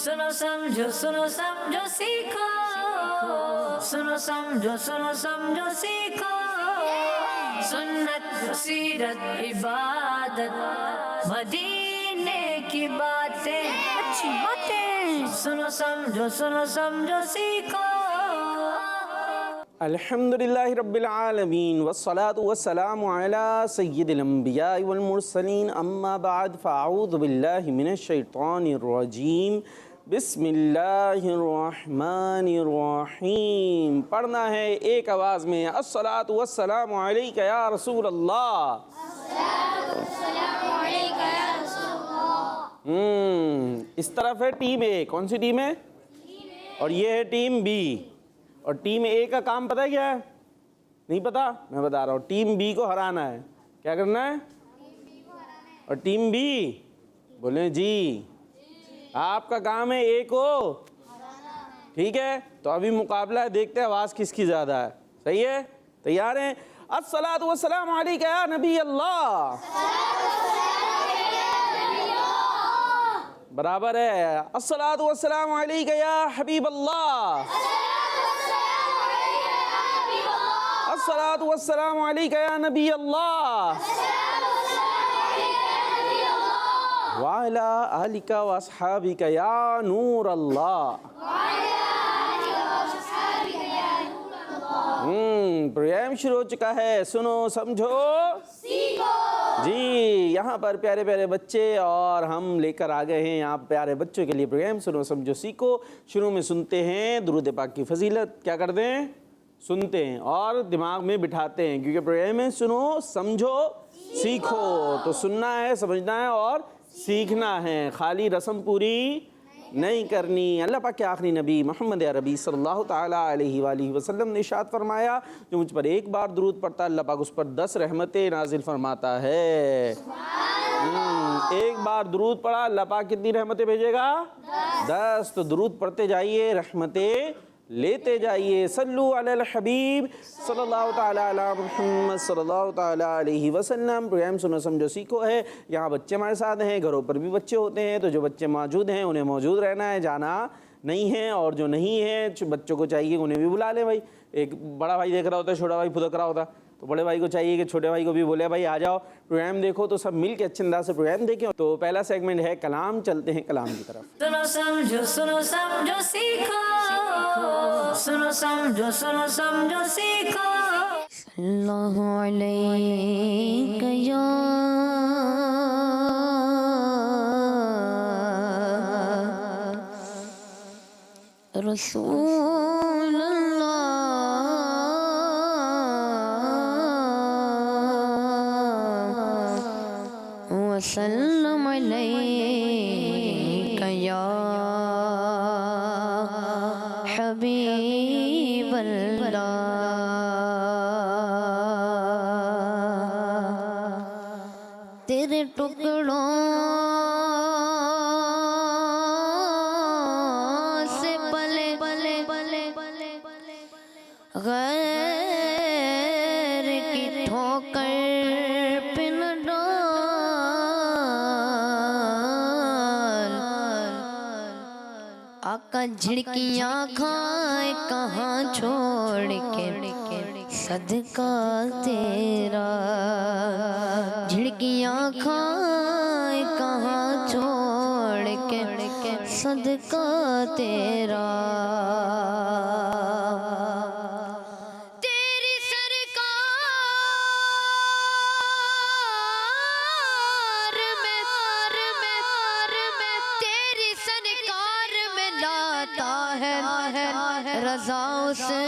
सुनो समझो सीखो, सुनो समझो सीखो, सुन्नत सीरत इबादत मदीने की बातें, अच्छी बातें। सुनो समझो सीखो। अल्हम्दुलिल्लाहि रब्बिल आलमीन वस्सलातु वस्सलामु अला सय्यिदिल अंबिया वल मुरसलीन अम्मा बाद फ़अऊज़ु बिल्लाहि मिनश शैतानिर रजीम बिस्मिल्लाहिर रहमानिर रहीम। पढ़ना है एक आवाज़ में, अस्सलातु वस्सलामु अलैका या रसूल अल्लाह। इस तरफ है टीम ए, कौन सी टीम है? और ये है टीम बी। और टीम ए का काम पता है क्या है? नहीं पता? मैं बता रहा हूँ, टीम बी को हराना है। क्या करना है? और टीम बी बोले जी, आपका काम है ए को, ठीक है? तो अभी मुकाबला है, देखते हैं आवाज़ किसकी ज़्यादा है। सही है? तैयार हैं? अस्सलातु वस्सलामु अलैका या नबी अल्लाह। बराबर है। अस्सलातु वस्सलामु अलैका या हबीब अल्लाह। अस्सलातु वस्सलामु अलैका या नबी अल्लाह व अला आलिका व अस्हाबिका या नूर अल्लाह। प्रोग्राम शुरू हो चुका है, सुनो समझो सीखो। जी, यहाँ पर प्यारे प्यारे बच्चे और हम लेकर आ गए हैं यहाँ प्यारे बच्चों के लिए प्रोग्राम सुनो समझो सीखो। शुरू में सुनते हैं दुरूद पाक की फजीलत। क्या करते हैं? सुनते हैं और दिमाग में बिठाते हैं, क्योंकि प्रोग्राम में सुनो समझो सीखो। तो सुनना है, समझना है और सीखना है, खाली रस्म पूरी नहीं करनी। अल्लाह पाक के आखिरी नबी मोहम्मद अरबी सल्लल्लाहु ताला अलैहि वसल्लम ने इरशाद फरमाया, जो मुझ पर एक बार दुरूद पढ़ता अल्लाह पाक उस पर 10 रहमतें नाजिल फरमाता है। एक बार दुरूद पढ़ा अल्लाह पाक कितनी रहमतें भेजेगा? 10। तो दुरूद पढ़ते जाइए, रहमतें लेते जाइए। सल्लु अलल हबीब सल्लल्लाहु ताला अला मुहम्मद सल्लल्लाहु ताला अलैहि वसल्लम। प्रोग्राम सुनो समझो सीखो है। यहाँ बच्चे हमारे साथ हैं, घरों पर भी बच्चे होते हैं, तो जो बच्चे मौजूद हैं उन्हें मौजूद रहना है, जाना नहीं है। और जो नहीं है बच्चों को चाहिए उन्हें भी बुला लें। भाई, एक बड़ा भाई देख रहा होता है, छोटा भाई फुदक रहा होता, तो बड़े भाई को चाहिए कि छोटे भाई को भी बोले भाई आ जाओ प्रोग्राम देखो, तो सब मिल के अच्छे अंदाज से प्रोग्राम देखें। तो पहला सेगमेंट है कलाम, चलते हैं कलाम की तरफ। सुनो समझो सीखो, सुनो समझो सीखो। सल्लल्लाहु अलैका या रसूल अल्लाह वसल्लम अलैका या हबीब अल्लाह। तेरे टुकड़ों से पले गैर की ठोकर पे न डाल। आका झिड़कियाँ खाए कहाँ छोड़ के सदका तेरा। झिड़कियाँ खाए कहाँ छोड़ के सदका तेरा। तेरी सरकार में तेरी सरकार में लाता है रज़ा से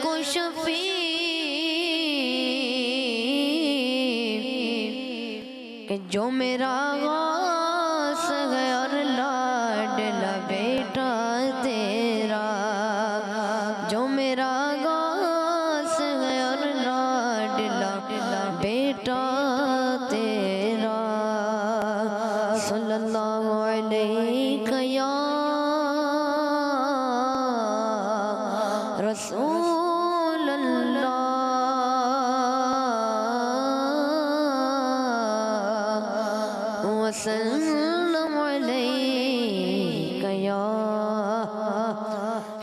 कुशफी। कि जो मेरा गौस है और लाडला बेटा तेरा। जो मेरा गौस है और लाडला बेटा तेरा। सल्लल्लाहु अलैका या रसूल अल्लाह वसल्लम अलैका या या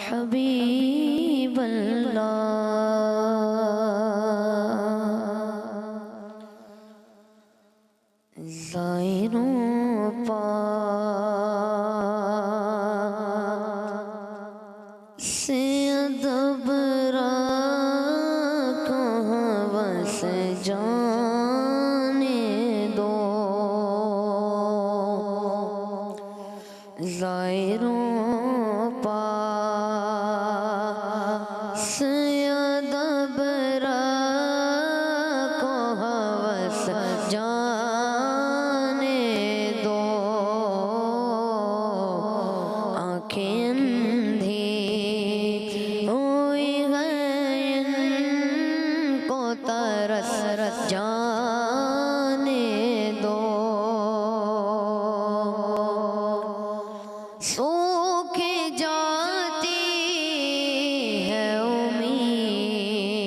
हबीब अल्लाह। ज़ाहिरों पास से अदब कहाँ बस जाने दो। ज़ाहिरों पास अदब को हवस जाने दो। आँखें अंधी हुई हैं इनको तरस जाने दो। सूख जाती है उम्मीद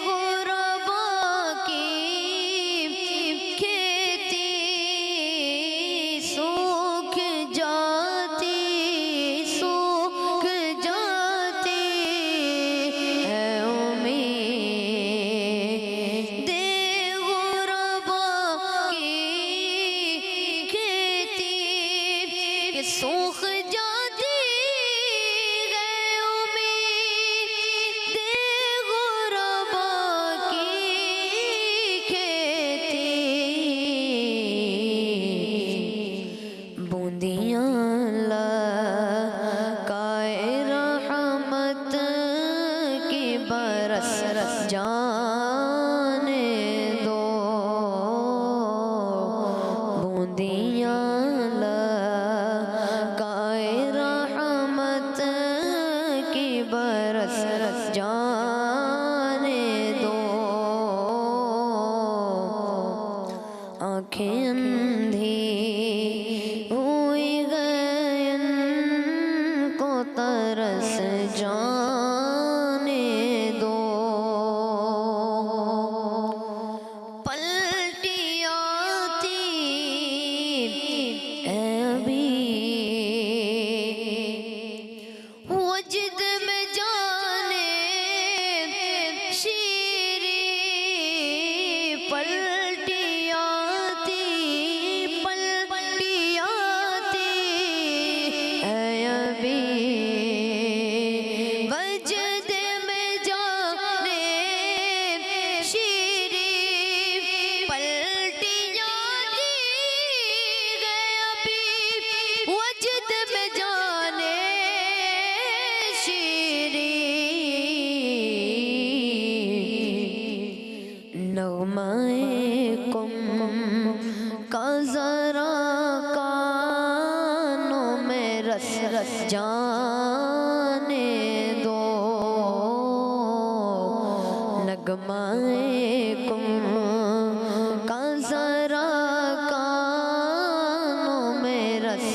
गुरबा की खेती। सूख जाती है उम्मीद गुरबा की खेती। सूख जाती है उम्मीद गुरबा की खेती। बूंदियाँ लकाए रहमत की बरस जाने दो। बूंदियाँ लकाए रहमत की बरस जाने दो। आँखें अंधी हुई गयन को तरस जाने दो। पलटी आती है अभी वजद में जाने शीरी। पलटी आती है अभी वजद में जाने शीरी। पलटी आती है अभी वजद में जाने शीरी। नग़्माए कुम का ज़रा कानों में रस जाने दो। नग़्माए कुम का ज़रा कानों में रस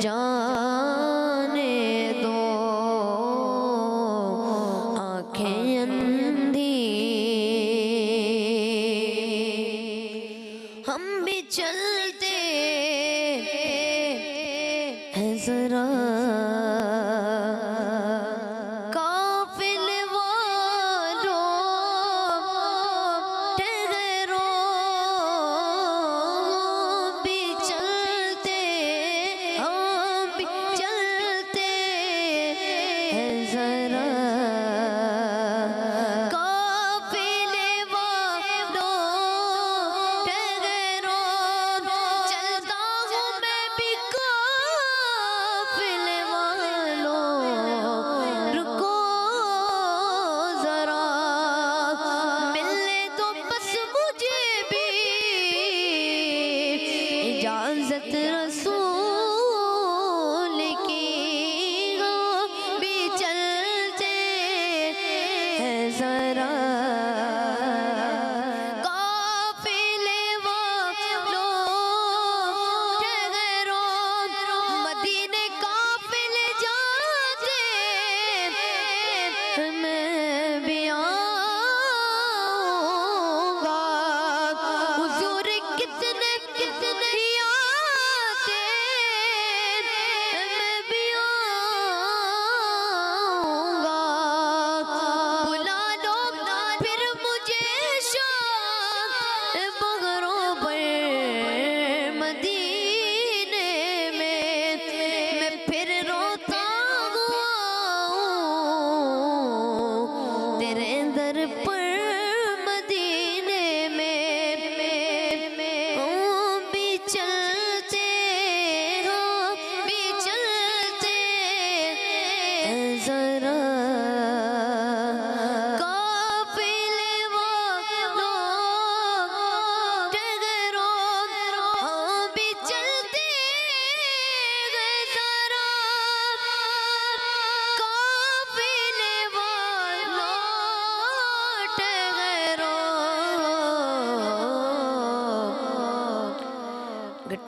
जाने दो। आँखें अंधी हम भी चलते हैं जरा काफिल वालों ठहरो। भी चलते हम भी चलते हैं जरा काफिल वालों ठहरो। चलता हूँ मैं भी काफिल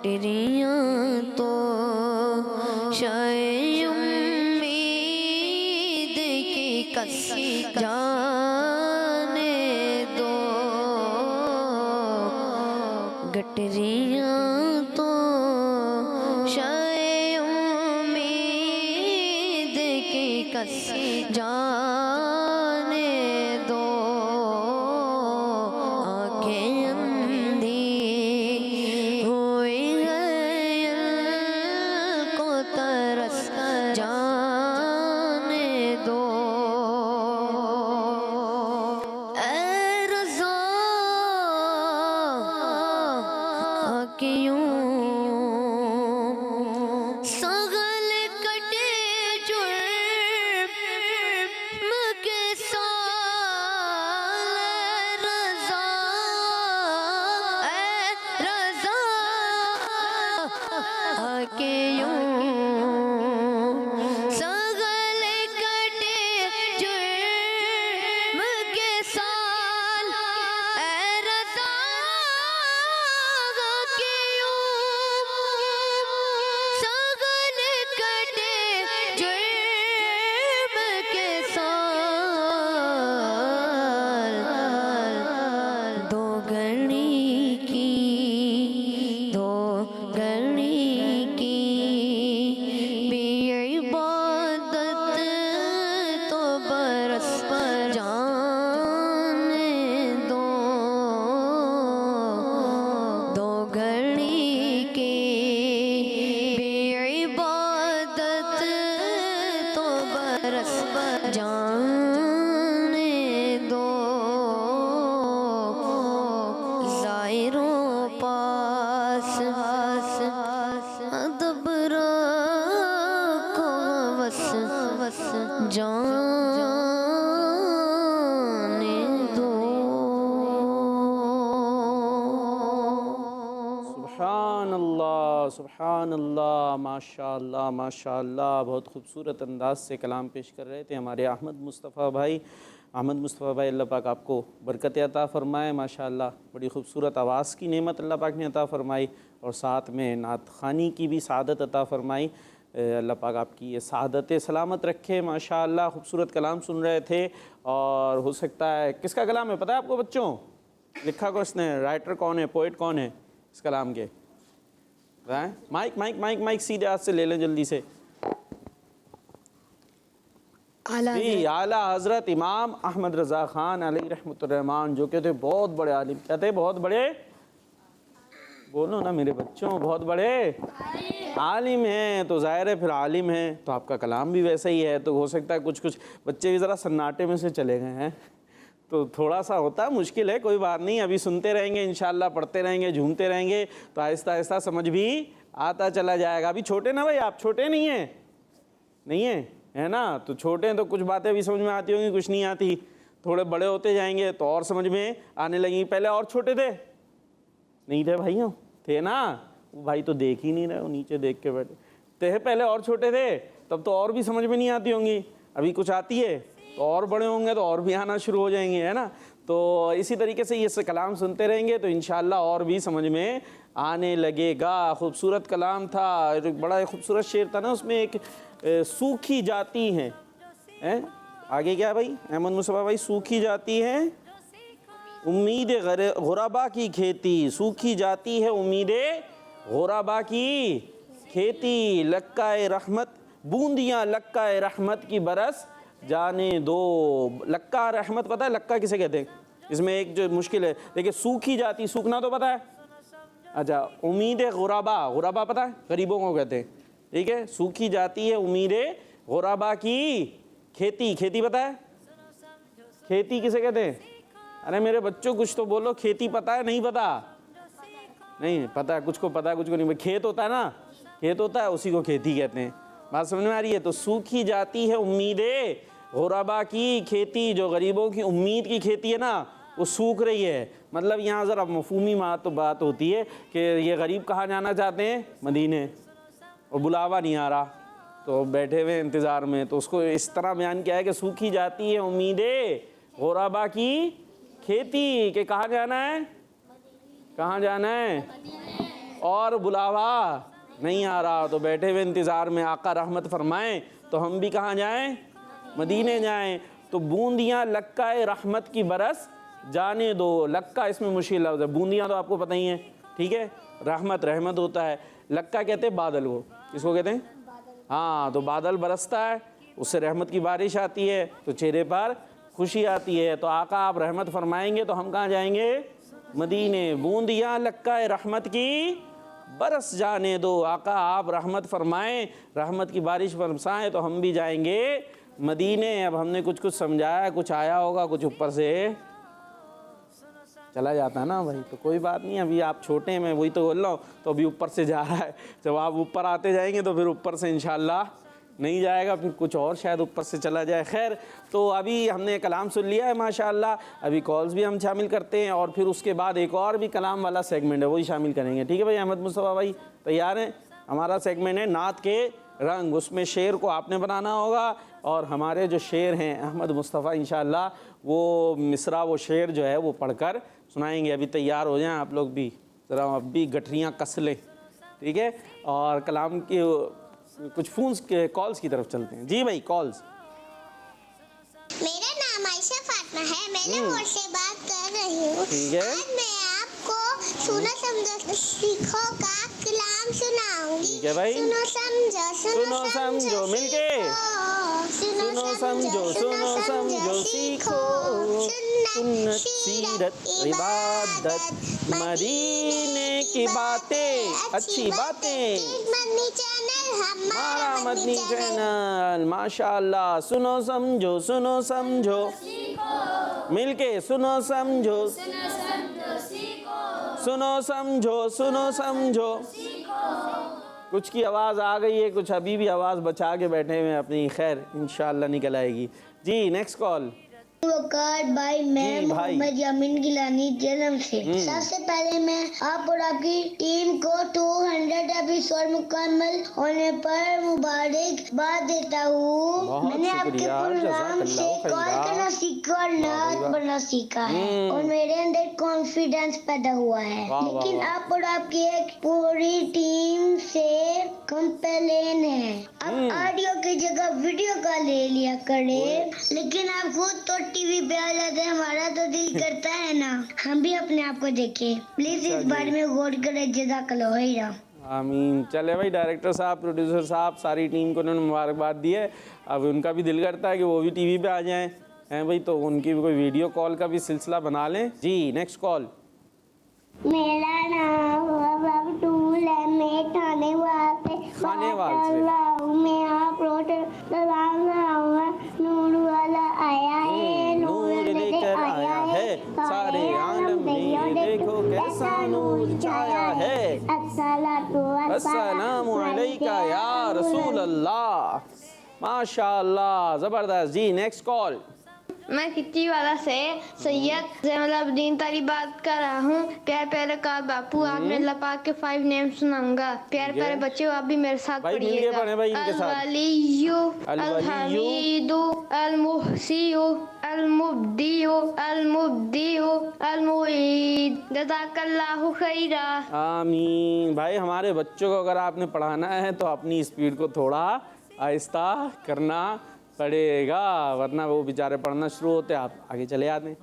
गठरियाँ तो शायद उम्मीद की कस जाने दो, गठरियाँ तो शायद उम्मीद की कस जाने दो, आँखें अंधी हुई हैं को तरस जाने दो, ऐ रज़ा क्यों सगल कटे जुर्म के साल, रज़ा ऐ रज़ा क्यों सगल कटे जुर्म के साल, ऐ रज़ा क्यों सगल कटे जुर्म के साल, दो गणी की भी इबादत तो बरस जाने दो, दो घड़ी की भी इबादत तो बरस जाने दो, ज़ाहिरों पास अदब रखो वस जाने दो। सुभान अल्लाह, माशाअल्लाह माशाअल्लाह। बहुत खूबसूरत अंदाज से कलाम पेश कर रहे थे हमारे अहमद मुस्तफ़ा भाई। अल्लाह पाक आपको बरकत अता फ़रमाए। माशाअल्लाह बड़ी खूबसूरत आवाज़ की नेमत अल्लाह पाक ने अता फ़रमाई और साथ में नात ख़ानी की भी सआदत अता फ़रमाई। अल्लाह पाक आपकी ये सआदत सलामत रखे। माशाअल्लाह खूबसूरत कलाम सुन रहे थे और हो सकता है किसका कलाम है पता है आपको बच्चों? लिखा को इसने, राइटर कौन है, पोइट कौन है इस कलाम के? माइक माइक माइक माइक सीधे हाथ से ले लें जल्दी से। जी, आला हज़रत इमाम अहमद रज़ा ख़ान अलैहि रहमतुर्रहमान, जो कहते बहुत बड़े आलिम, कहते बहुत बड़े, बोलो ना मेरे बच्चों, बहुत बड़े आलिम हैं। तो ज़ाहिर है फिर आलिम हैं तो आपका कलाम भी वैसा ही है। तो हो सकता है कुछ कुछ बच्चे भी ज़रा सन्नाटे में से चले गए हैं तो थोड़ा सा होता है, मुश्किल है, कोई बात नहीं, अभी सुनते रहेंगे इंशाल्लाह, पढ़ते रहेंगे, झूमते रहेंगे तो आहिस्ता आहिस्ता समझ भी आता चला जाएगा। अभी छोटे ना भाई, आप छोटे नहीं हैं, नहीं है, है ना? तो छोटे हैं तो कुछ बातें भी समझ में आती होंगी, कुछ नहीं आती। थोड़े बड़े होते जाएंगे तो और समझ में आने लगेंगी। पहले और छोटे थे नहीं थे भाइयों? थे ना? वो भाई तो देख ही नहीं रहे, वो नीचे देख के बैठे थे। पहले और छोटे थे तब तो और भी समझ में नहीं आती होंगी, अभी कुछ आती है तो और बड़े होंगे तो और भी आना शुरू हो जाएंगे, है ना? तो इसी तरीके से ये कलाम सुनते रहेंगे तो इंशाल्लाह और भी समझ में आने लगेगा। खूबसूरत कलाम था, बड़ा खूबसूरत शेर था ना उसमें, एक सूखी जाती हैं, आगे क्या भाई अहमद मुस्तफ़ा भाई? सूखी जाती है उम्मीद गुरबा की खेती, सूखी जाती है उम्मीद गुरबा की खेती, लक्काए रहमत बूंदियाँ लक्काए रहमत की बरस जाने दो। लक्का रहमत पता है लक्का किसे कहते हैं? इसमें एक जो मुश्किल है, देखिए सूखी जाती, सूखना तो पता है, अच्छा उम्मीद गुरबा, गुरबा पता है गरीबों को कहते हैं, ठीक है? सूखी जाती है उम्मीद गुरबा की खेती, खेती पता है? खेती किसे कहते हैं? अरे मेरे बच्चों कुछ तो बोलो, खेती पता है? नहीं पता? नहीं पता है, कुछ को पता है कुछ को नहीं। खेत होता है ना, खेत होता है, उसी को खेती कहते हैं। बात समझ में आ रही है? तो सूखी जाती है उम्मीदें गुरबा की खेती, जो गरीबों की उम्मीद की खेती है ना वो सूख रही है। मतलब यहाँ ज़रा मफहूमी बात होती है कि ये गरीब कहाँ जाना चाहते हैं? मदीने, और बुलावा नहीं आ रहा तो बैठे हुए इंतज़ार में, तो उसको इस तरह बयान किया है कि सूखी जाती है उम्मीदें गुरबा की खेती, कि कहाँ जाना है? कहाँ जाना है? और बुलावा नहीं आ रहा तो बैठे हुए इंतज़ार में आका रहमत फरमाएं तो हम भी कहाँ जाएं? मदीने जाएं। तो बूंदियाँ लक्का रहमत की बरस जाने दो। लक्का इसमें मुश्किल लफ्ज़ है, बूंदियाँ तो आपको पता ही हैं, ठीक है। रहमत रहमत होता है, लक्का कहते हैं बादल को। किसको कहते हैं? हाँ, तो बादल बरसता है, उससे रहमत की बारिश आती है तो चेहरे पर खुशी आती है। तो आका आप रहमत फरमाएंगे तो हम कहाँ जाएंगे? मदीने। बूंदियाँ लक्का रहमत की बरस जाने दो। आका आप रहमत फरमाएं, रहमत की बारिश बरसाएं तो हम भी जाएंगे मदीने। अब हमने कुछ कुछ समझाया, कुछ आया होगा, कुछ ऊपर से चला जाता है ना भाई, तो कोई बात नहीं। अभी आप छोटे हैं, मैं वही तो बोल रहा हूँ, तो अभी ऊपर से जा रहा है। जब आप ऊपर आते जाएंगे तो फिर ऊपर से इंशाल्लाह नहीं जाएगा, फिर कुछ और शायद ऊपर से चला जाए। खैर, तो अभी हमने कलाम सुन लिया है माशाल्लाह। अभी कॉल्स भी हम शामिल करते हैं और फिर उसके बाद एक और भी कलाम वाला सेगमेंट है, वही शामिल करेंगे। ठीक है भाई? अहमद मुस्तफ़ा भाई तैयार हैं? हमारा सेगमेंट है नात के रंग। उसमें शेर को आपने बनाना होगा और हमारे जो शेर हैं अहमद मुस्तफ़ा इंशाल्लाह वो मिसरा, वो शेर जो है वो पढ़कर सुनाएंगे। अभी तैयार हो जाएं आप लोग भी, ज़रा अब भी गठरियाँ कस लें, ठीक है। और कलाम की कुछ फ़ोन्स के कॉल्स की तरफ चलते हैं। जी भाई, कॉल्स। मेरा नाम आयशा फातिमा है, मैं लाहौर से बात कर रही हूँ। ठीक है। आज मैं आपको सुनो समझो सीखो का कलाम सुनाऊंगी। ठीक है भाई। सुनो समझो, सुनो समझो मिलके। सुनो समझो सीखो। सुन्नत सीरत इबादत मदीने की बातें, अच्छी बातें। हमारा मदनी चैनल माशाअल्लाह। सुनो समझो मिलके। सुनो समझो। कुछ की आवाज़ आ गई है, कुछ अभी भी आवाज़ बचा के बैठे हुए हैं अपनी। खैर इंशाअल्लाह निकल आएगी। जी नेक्स्ट कॉल। भाई मैं मोहम्मद यामीन गिलानी जन्म से। सबसे पहले मैं आप और आपकी टीम को 200 एपिसोड मुकम्मल होने पर मुबारकबाद देता हूँ। मैंने आपके प्रोग्राम से कॉल करना सीखा और नात पढ़ना सीखा है और मेरे अंदर कॉन्फिडेंस पैदा हुआ है। लेकिन आप और आपकी एक पूरी टीम से कंप्लेन है। आप ऑडियो की जगह वीडियो कॉल ले लिया करें, लेकिन आप खुद तो टीवी पे आ जाते हैं। हमारा तो दिल करता है ना हम भी अपने आप को देखें। प्लीज इस बारे में गौर करें। जज़ाकल्लाह खैरा। आमीन। चले भाई, डायरेक्टर साहब, प्रोड्यूसर साहब, सारी टीम को उन्होंने मुबारकबाद दी है। अब उनका भी दिल करता है कि वो भी टीवी पे आ जाएं, हैं भाई, तो उनकी भी कोई वीडियो कॉल का भी सिलसिला बना लें। जी नेक्स्ट कॉल। मेरा नाम अब्दुल है, मैं खाने वाले मैं आप नूर वाला आया है, नूर लेकर आया है, सारे आलम में देखो कैसा नूर छाया है। अस्सलामु अलैका या रसूल अल्लाह। माशाअल्लाह, ज़बरदस्त। जी नेक्स्ट कॉल। मैं खिच्ची वाला से सैयद जैनुलब्दीन तारी बात कर रहा हूँ। प्यार प्यारे का बापू, आपने लपा के 5 नेम सुनाऊंगा। प्यार प्यारे बच्चों, आप भी मेरे साथ पढ़िएगा। अल-वलिय्यु, अल-हमीदु, अल-मुहसियु, अल-मुब्दियु, अल-मुब्दियु, अल-मुईद। जज़ाकल्लाहु खैरा। आमीन। भाई हमारे बच्चों को अगर आपने पढ़ाना है तो अपनी स्पीड को थोड़ा आहिस्ता करना पड़ेगा, वरना वो बेचारे पढ़ना शुरू होते आप आगे चले आते हैं।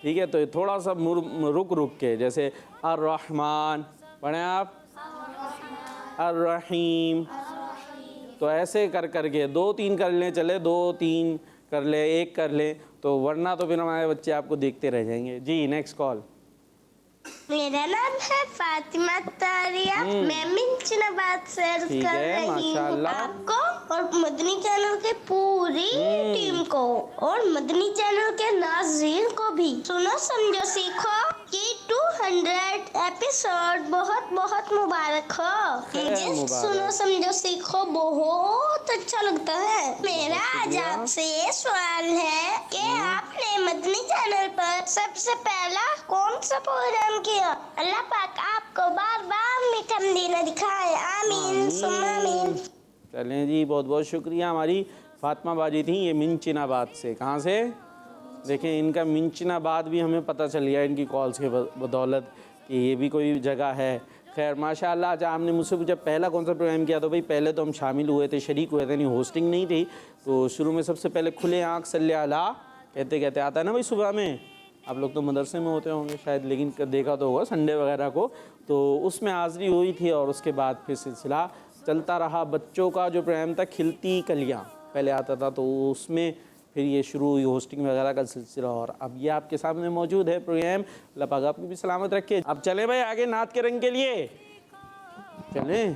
ठीक है, तो थोड़ा सा रुक के, जैसे अर्रहमान पढ़ें आप, अर्रहीम, तो ऐसे कर के 2-3 कर लें, चले 2-3 कर ले, 1 कर ले, तो वरना तो फिर हमारे बच्चे आपको देखते रह जाएंगे। जी नेक्स्ट कॉल। मेरा नाम है फातिमा तारिया, मैं मिंचनाबाद से अर्ज कर रही हूँ आपको और मदनी चैनल के पूरी टीम को और मदनी चैनल के नाज़रीन को भी। सुनो समझो सीखो ये 200 एपिसोड बहुत बहुत मुबारक हो। मुझे सुनो समझो सीखो बहुत अच्छा लगता है। मेरा आज आपसे ये सवाल है कि आपने मदनी चैनल पर सबसे पहला कौन सा प्रोग्राम किया? अल्लाह पाक आपको बार बार मीठा मदीना दिखाए। आमीन सुम्मा आमीन। चलें जी, बहुत बहुत शुक्रिया। हमारी फातिमा बाजी थी, ये मिंचनाबाद से। कहाँ से? देखें, इनका मिंचनाबाद भी हमें पता चल गया इनकी कॉल्स के बदौलत कि ये भी कोई जगह है। खैर माशाल्लाह। अच्छा, आपने मुझसे पूछा पहला कौन सा प्रोग्राम किया, तो भाई पहले तो हम शामिल हुए थे, शरीक हुए थे, नहीं होस्टिंग नहीं थी। तो शुरू में सबसे पहले खुले आँख सल्ले अला कहते कहते आता है ना भाई सुबह में, आप लोग तो मदरसे में होते होंगे शायद, लेकिन देखा तो होगा संडे वगैरह को, तो उसमें हाज़िरी हुई थी। और उसके बाद फिर सिलसिला चलता रहा। बच्चों का जो प्रोग्राम था खिलती कलियाँ पहले आता था, तो उसमें फिर ये शुरू हुई होस्टिंग वगैरह का सिलसिला। और अब ये आपके सामने मौजूद है प्रोग्राम। अल्लाह पाक आपको भी सलामत रखे। अब चले भाई आगे नात के रंग के लिए चलें।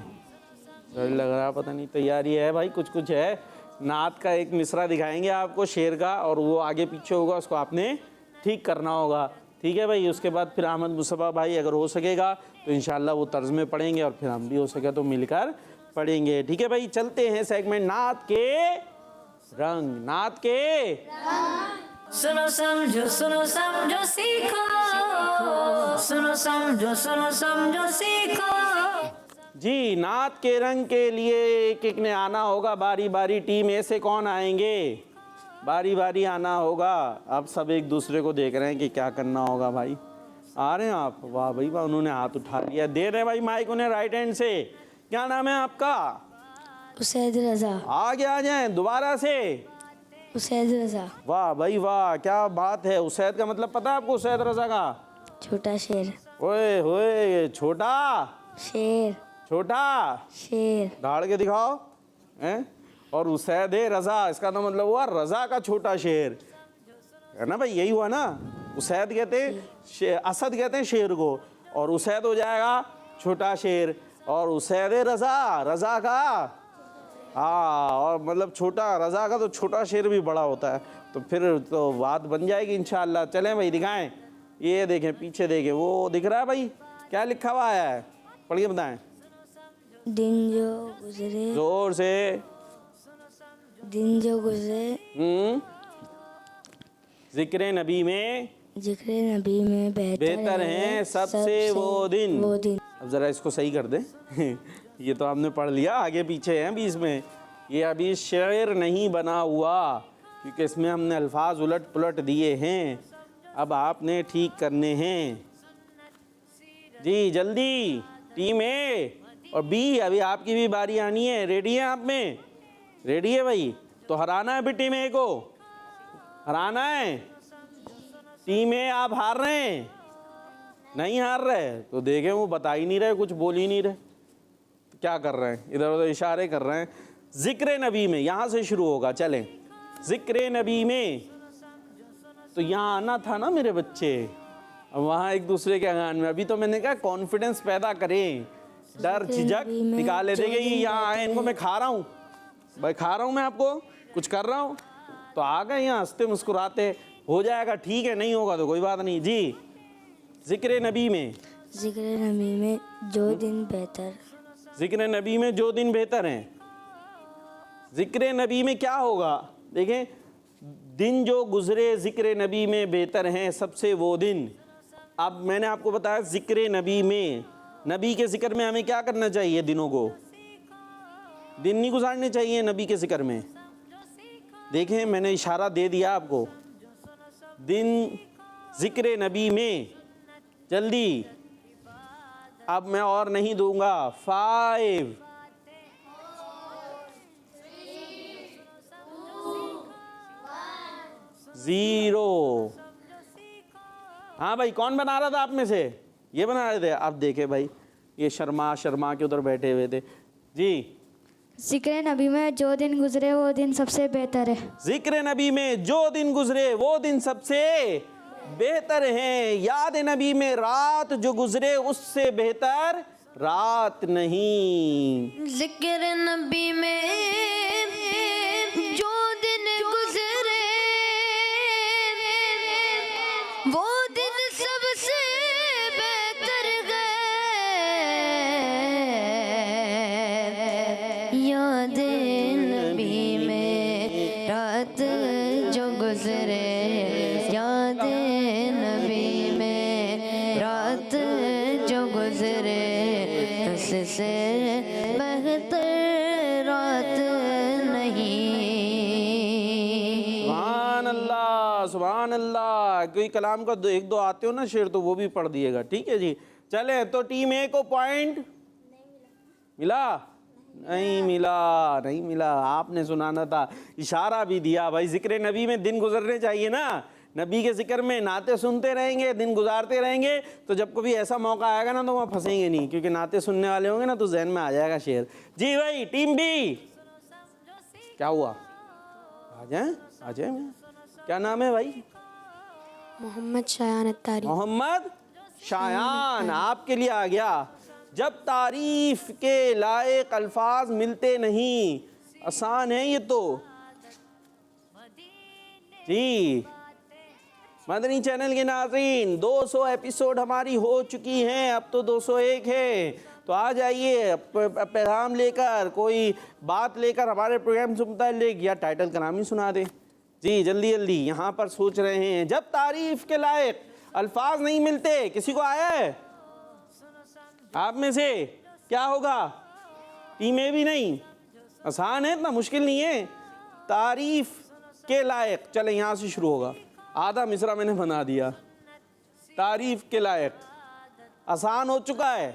डर लग रहा, पता नहीं तैयारी है भाई, कुछ कुछ है। नात का एक मिसरा दिखाएंगे आपको शेर का, और वो आगे पीछे होगा, उसको आपने ठीक करना होगा, ठीक है भाई। उसके बाद फिर अहमद मुस्तफ़ा भाई अगर हो सकेगा तो इंशाल्लाह वो तर्ज में पढ़ेंगे, और फिर हम भी हो सके तो मिलकर पढ़ेंगे, ठीक है भाई। चलते हैं सेगमेंट नात के रंग। नात के सुनो समझो सीखो, सुनो समझो सीखो। जी, नात के रंग के लिए एक एक ने आना होगा बारी बारी। टीम ए से कौन आएंगे, बारी बारी आना होगा। अब सब एक दूसरे को देख रहे हैं कि क्या करना होगा भाई। आ रहे हैं आप? वाह भाई वाह, उन्होंने हाथ उठा लिया। दे रहे भाई माइक उन्हें राइट हैंड से। क्या नाम है आपका? उसैद रजा। आगे आ जाएं दोबारा से। उसैद रजा। वाह भाई वाह, क्या बात है। उसैद का मतलब पता है आपको? उसैद रजा का छोटा शेर। ओए होए, छोटा शेर। छोटा शेर। दाड़ के दिखाओ हैं। और उसैद रजा, इसका तो मतलब हुआ रजा का छोटा शेर, है ना भाई, यही हुआ ना। उसैद कहते हैं, असद कहते हैं शेर को, और उसैद हो जाएगा छोटा शेर। और उसैद रजा, रजा का हाँ, और मतलब छोटा रजा का तो छोटा शेर भी बड़ा होता है, तो फिर तो बात बन जाएगी इंशाअल्लाह। चलें भाई दिखाएं। ये देखें पीछे देखें, वो दिख रहा है भाई, क्या लिखा हुआ है, पढ़ के बताएं। दिन जो गुजरे, जोर से। दिन जो गुजरे जिक्र नबी में, जिक्र नबी में बेहतर हैं सबसे वो दिन। वो दिन। अब ज़रा इसको सही कर दें ये तो आपने पढ़ लिया, आगे पीछे हैं बीच में। ये अभी शेर नहीं बना हुआ, क्योंकि इसमें हमने अल्फाज उलट पुलट दिए हैं, अब आपने ठीक करने हैं। जी जल्दी, टीम ए और बी, अभी आपकी भी बारी आनी है। रेडी है आप में? रेडी है भाई? तो हराना है भी टीम ए को, हराना है। टीम ए आप हार रहे हैं? नहीं हार रहे तो देखें, वो बता ही नहीं रहे, कुछ बोल ही नहीं रहे, तो क्या कर रहे हैं, इधर उधर इशारे कर रहे हैं। जिक्र नबी में यहाँ से शुरू होगा, चलें। जिक्र नबी में, तो यहाँ आना था ना मेरे बच्चे, अब वहाँ एक दूसरे के अगान में। अभी तो मैंने कहा कॉन्फिडेंस पैदा करें, डर झिझक निकाले। देंगे यहाँ आए, इनको मैं खा रहा हूँ भाई, खा रहा हूँ मैं, आपको कुछ कर रहा हूँ, तो आ गए यहाँ हंसते मुस्कुराते। हो जाएगा, ठीक है, नहीं होगा तो कोई बात नहीं। जी जिक्र नबी में, जिक्र नबी में जो दिन बेहतर, जिक्र नबी में जो दिन बेहतर हैं। जिक्र नबी में क्या होगा, देखें, दिन जो गुजरे जिक्र नबी में बेहतर हैं सबसे वो दिन। अब मैंने आपको बताया जिक्र नबी में, नबी के जिक्र में हमें क्या करना चाहिए, दिनों को दिन नहीं गुजारने चाहिए नबी के जिक्र में। देखें मैंने इशारा दे दिया आपको, दिन जिक्र नबी में। जल्दी, अब मैं और नहीं दूंगा। 5 0। हाँ भाई, कौन बना रहा था आप में से? ये बना रहे थे? अब देखे भाई, ये शर्मा शर्मा के उधर बैठे हुए थे। जी जिक्र नबी में जो दिन गुजरे वो दिन सबसे बेहतर है। जिक्र नबी में जो दिन गुजरे वो दिन सबसे बेहतर हैं। याद नबी में रात जो गुजरे उससे बेहतर रात नहीं। जिक्र नबी में जो दिन गुजरे वो दिन सबसे बेहतर गए। याद नबी में रात जो गुजरे, याद नबी में रात जो गुजरे उससे बेहतर रात नहीं। सुभान अल्लाह, सुभान अल्लाह। कोई कलाम का एक दो आते हो ना शेर, तो वो भी पढ़ दिएगा, ठीक है जी। चले तो टीम ए को पॉइंट मिला? नहीं मिला, नहीं मिला। आपने सुनाना था, इशारा भी दिया। भाई जिक्र नबी में दिन गुजरने चाहिए ना, नबी के जिक्र में नाते सुनते रहेंगे, दिन गुजारते रहेंगे, तो जब कभी ऐसा मौका आएगा ना तो वहाँ फंसेंगे नहीं, क्योंकि नाते सुनने वाले होंगे ना तो जहन में आ जाएगा शेर। जी भाई टीम बी, क्या हुआ? आ जाए, आ जाए। क्या नाम है भाई? मोहम्मद शायान अत्तारी। मोहम्मद शायान, आपके लिए आ गया। जब तारीफ के लायक अल्फाज मिलते नहीं, आसान है ये तो। जी मदनी चैनल के नाज़रीन, 200 एपिसोड हमारी हो चुकी हैं, अब तो 201 है। तो आ जाइए पैगाम लेकर, कोई बात लेकर हमारे प्रोग्राम से मुताल्लिक, या टाइटल का नाम ही सुना दे। जी जल्दी जल्दी, यहाँ पर सोच रहे हैं। जब तारीफ के लायक अल्फाज नहीं मिलते, किसी को आया है आप में से? क्या होगा? टीम ए भी नहीं, आसान है, इतना मुश्किल नहीं है। तारीफ के लायक, चले यहाँ से शुरू होगा। आधा मिसरा मैंने बना दिया। तारीफ के लायक, आसान हो चुका है।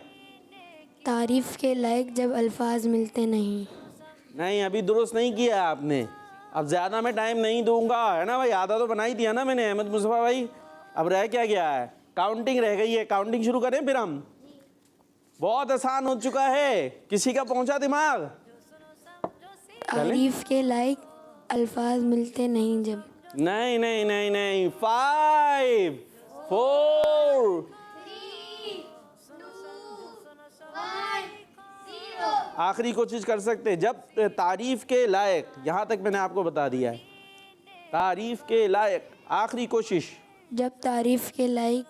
तारीफ के लायक जब अल्फाज मिलते नहीं। नहीं, अभी दुरुस्त नहीं किया आपने। अब ज़्यादा मैं टाइम नहीं दूंगा, है ना भाई? आधा तो बना ही दिया ना मैंने, अहमद मुस्तफा भाई। अब रह क्या गया है? काउंटिंग रह गई है। काउंटिंग शुरू करें फिर हम? बहुत आसान हो चुका है। किसी का पहुंचा दिमाग? तारीफ के लायक अल्फाज मिलते नहीं जब। नहीं नहीं नहीं नहीं। 5 4 आखिरी कोशिश कर सकते हैं। जब तारीफ के लायक, यहाँ तक मैंने आपको बता दिया है। तारीफ के लायक, आखिरी कोशिश। जब तारीफ के लायक,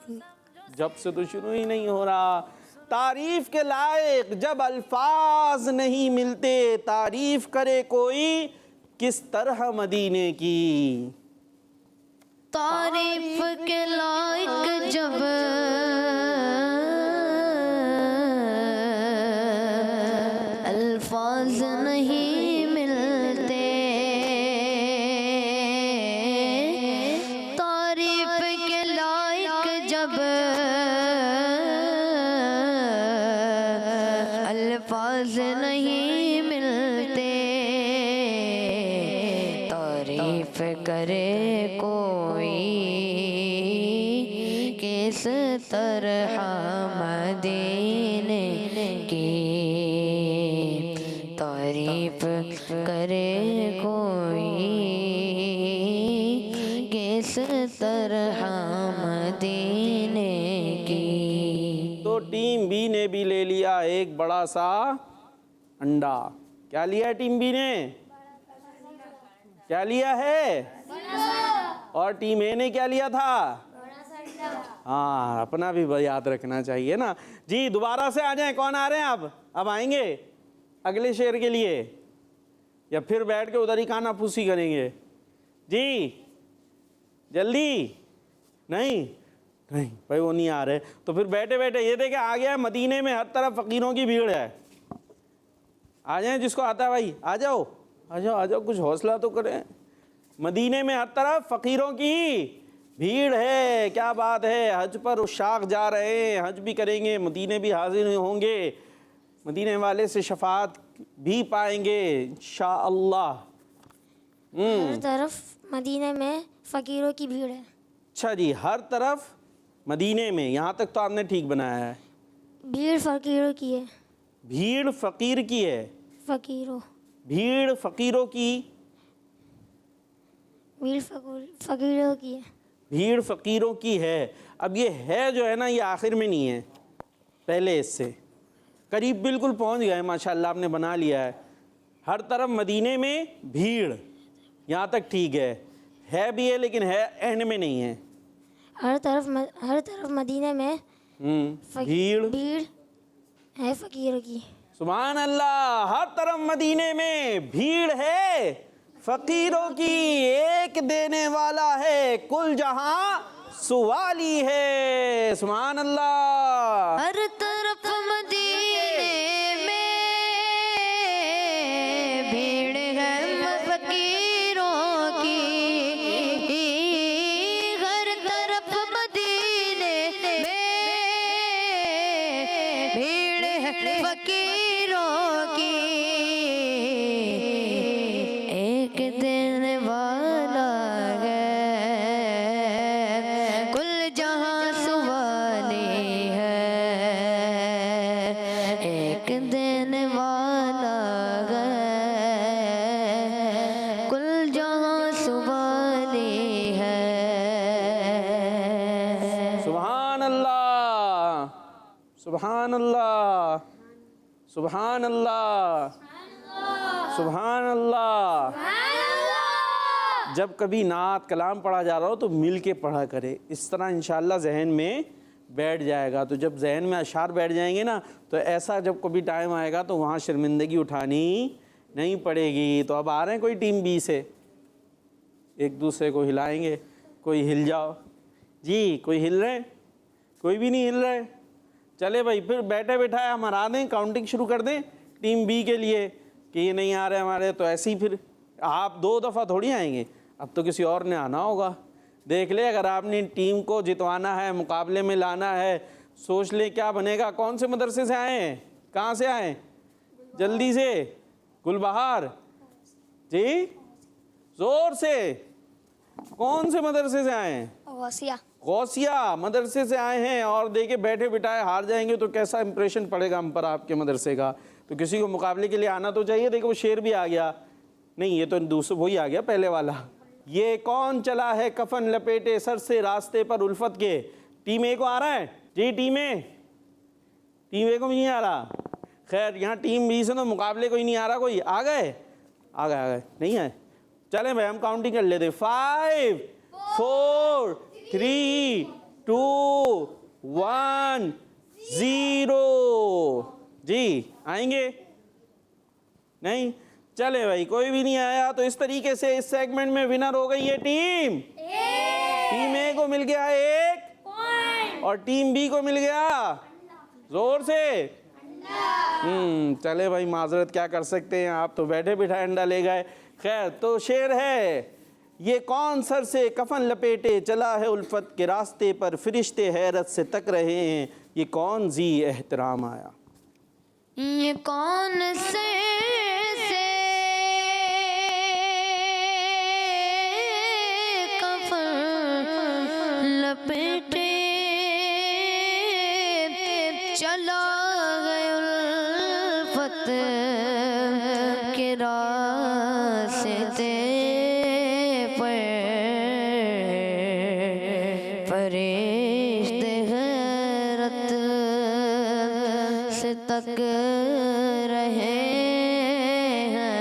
जब से तो शुरू ही नहीं हो रहा। तारीफ के लायक जब अल्फाज नहीं मिलते, तारीफ करे कोई किस तरह मदीने की। तारीफ के लायक जब अल्फाज नहीं मिलते, तारीफ के लायक जब अल्फाज नहीं मिलते, तारीफ करे कोई किस तरह मदीने की। तारीफ करे कोई किस तरह मदीने की। तो टीम बी ने भी ले लिया एक बड़ा सा अंडा। क्या लिया है टीम बी ने? क्या लिया है? और टीम ए ने क्या लिया था? हाँ, अपना भी याद रखना चाहिए ना। जी दोबारा से आ जाएं। कौन आ रहे हैं? अब आएंगे अगले शेर के लिए, या फिर बैठ के उधर ही काना फूसी करेंगे? जी जल्दी। नहीं नहीं भाई, वो नहीं आ रहे। तो फिर बैठे बैठे ये देखे आ गया, मदीने में हर तरफ फ़कीरों की भीड़ है। आ जाएं जिसको आता है भाई, आ जाओ आ जाओ आ जाओ, कुछ हौसला तो करें। मदीने में हर तरफ फ़कीरों की भीड़ है। क्या बात है। हज पर उशाक जा रहे हैं, हज भी करेंगे, मदीने भी हाजिर होंगे, मदीने वाले से शफात भी पाएंगे इंशाअल्लाह। हर तरफ मदीने में फ़कीरों की भीड़ है। अच्छा जी, हर तरफ मदीने में, यहाँ तक तो आपने ठीक बनाया है। भीड़ फ़कीरों की है। भीड़ फ़कीर की है। फ़कीरों, भीड़ फ़कीरों की, भीड़ फ़कीरों की है। भीड़ फ़कीरों की है। अब ये है जो है ना, ये आखिर में नहीं है, पहले इससे करीब बिल्कुल पहुंच गए माशाल्लाह, आपने बना लिया है। हर तरफ मदीने में भीड़, यहाँ तक ठीक है भी है, लेकिन है एंड में नहीं है। हर तरफ मदीने में भीड़ भीड़ है फ़कीरों की। सुभान अल्लाह। हर तरफ मदीने में भीड़ है फ़कीरों की, एक देने वाला है कुल जहां सुवाली है। सुभान अल्लाह। हर तरफ मदीने में भीड़ है फ़कीरों की, हर तरफ मदीने में सुभान अल्लाह, सुभान अल्लाह, सुभान अल्लाह। जब कभी नात कलाम पढ़ा जा रहा हो तो मिल के पढ़ा करे, इस तरह इंशाअल्लाह जहन में बैठ जाएगा। तो जब जहन में अशार बैठ जाएंगे ना, तो ऐसा जब कभी टाइम आएगा तो वहाँ शर्मिंदगी उठानी नहीं पड़ेगी। तो अब आ रहे हैं कोई टीम बी से, एक दूसरे को हिलाएंगे। कोई हिल जाओ जी, कोई हिल रहे, कोई भी नहीं हिल रहे। चले भाई, फिर बैठे बैठाए हम हरा दें, काउंटिंग शुरू कर दें टीम बी के लिए कि ये नहीं आ रहे हमारे। तो ऐसे ही फिर आप 2 दफ़ा थोड़ी आएंगे, अब तो किसी और ने आना होगा। देख ले, अगर आपने टीम को जितवाना है, मुकाबले में लाना है, सोच ले क्या बनेगा। कौन से मदरसे से आए हैं, कहाँ से आए, जल्दी से। गुलबहार जी, ज़ोर से। कौन से मदरसे से आए हैं? गौसिया मदरसे से आए हैं। और देखे बैठे बिठाए हार जाएंगे तो कैसा इंप्रेशन पड़ेगा हम पर आपके मदरसे का। तो किसी को मुकाबले के लिए आना तो चाहिए। देखो वो शेर भी आ गया, नहीं ये तो दूसरा वही आ गया पहले वाला। ये कौन चला है कफन लपेटे सर से रास्ते पर उल्फत के। टीम ए को आ रहा है जी, टीम ए को भी नहीं आ रहा। खैर यहाँ टीम बी से तो मुकाबले को ही नहीं आ रहा कोई। आ गए नहीं है। चले भाई हम काउंटिंग कर लेते। 5 4 3 2 1 0 जी। आएंगे नहीं? चले भाई, कोई भी नहीं आया। तो इस तरीके से इस सेगमेंट में विनर हो गई है टीम ए को मिल गया 1 पॉइंट और टीम बी को मिल गया जोर से चले भाई, माजरत क्या कर सकते हैं, आप तो बैठे बिठाए अंडा ले गए। खैर, तो शेर है, ये कौन सर से कफन लपेटे चला है उल्फत के रास्ते पर, फरिश्ते हैरत से तक रहे हैं, ये कौन जी एहतराम आया। ये कौन से कफन लपेटे चला गए उल्फत के रास्ते पर, फरिश्ते हैरत से तक रहे हैं,